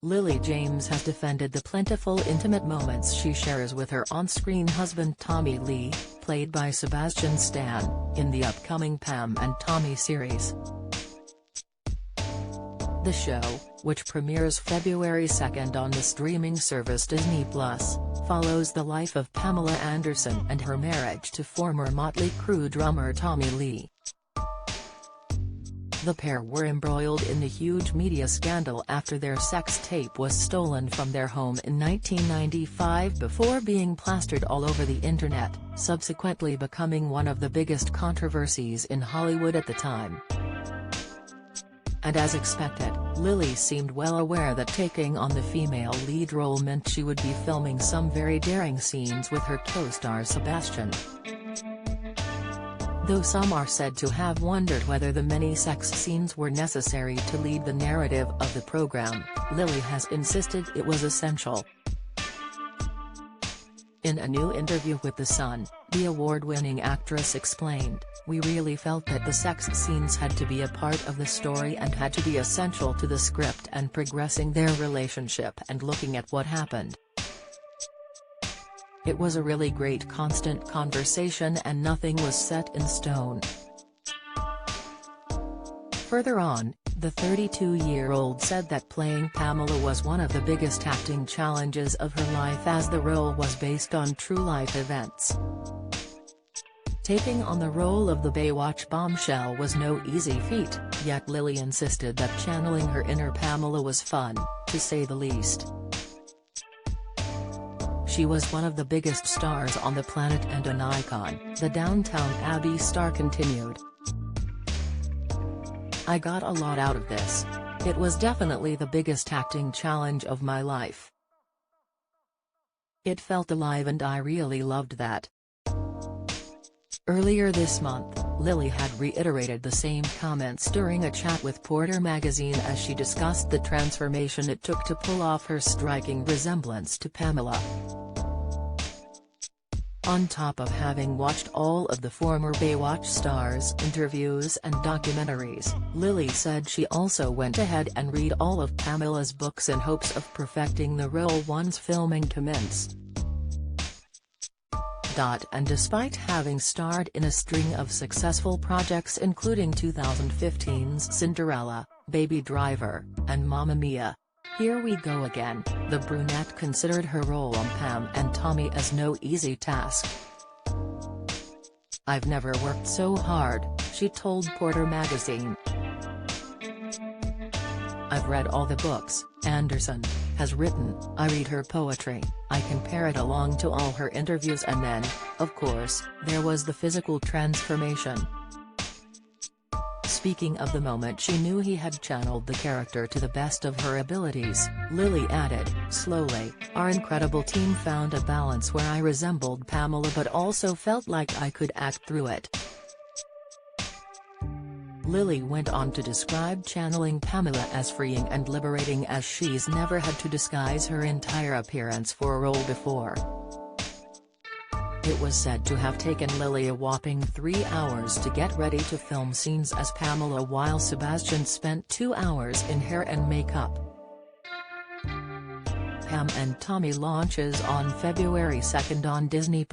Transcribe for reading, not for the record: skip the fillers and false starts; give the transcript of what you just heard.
Lily James has defended the plentiful intimate moments she shares with her on-screen husband Tommy Lee, played by Sebastian Stan, in the upcoming Pam and Tommy series. The show, which premieres February 2 on the streaming service Disney+, follows the life of Pamela Anderson and her marriage to former Motley Crue drummer Tommy Lee. The pair were embroiled in the huge media scandal after their sex tape was stolen from their home in 1995 before being plastered all over the internet, subsequently becoming one of the biggest controversies in Hollywood at the time. And as expected, Lily seemed well aware that taking on the female lead role meant she would be filming some very daring scenes with her co-star Sebastian. Though some are said to have wondered whether the many sex scenes were necessary to lead the narrative of the program, Lily has insisted it was essential. In a new interview with The Sun, the award-winning actress explained, "We really felt that the sex scenes had to be a part of the story and had to be essential to the script and progressing their relationship and looking at what happened. It was a really great constant conversation and nothing was set in stone." Further on, the 32-year-old said that playing Pamela was one of the biggest acting challenges of her life as the role was based on true-life events. Taking on the role of the Baywatch bombshell was no easy feat, yet Lily insisted that channeling her inner Pamela was fun, to say the least. "She was one of the biggest stars on the planet and an icon," the Downton Abbey star continued. "I got a lot out of this. It was definitely the biggest acting challenge of my life. It felt alive and I really loved that." Earlier this month, Lily had reiterated the same comments during a chat with Porter magazine as she discussed the transformation it took to pull off her striking resemblance to Pamela. On top of having watched all of the former Baywatch stars' interviews and documentaries, Lily said she also went ahead and read all of Pamela's books in hopes of perfecting the role once filming commenced. And despite having starred in a string of successful projects including 2015's Cinderella, Baby Driver, and Mamma Mia, Here We Go Again, the brunette considered her role on Pam and Tommy as no easy task. "I've never worked so hard," she told Porter magazine. "I've read all the books Anderson has written, I read her poetry, I compare it along to all her interviews and then, of course, there was the physical transformation." Speaking of the moment she knew he had channeled the character to the best of her abilities, Lily added, "Slowly, our incredible team found a balance where I resembled Pamela but also felt like I could act through it." Lily went on to describe channeling Pamela as freeing and liberating as she's never had to disguise her entire appearance for a role before. It was said to have taken Lily a whopping 3 hours to get ready to film scenes as Pamela while Sebastian spent 2 hours in hair and makeup. Pam and Tommy launches on February 2 on Disney+.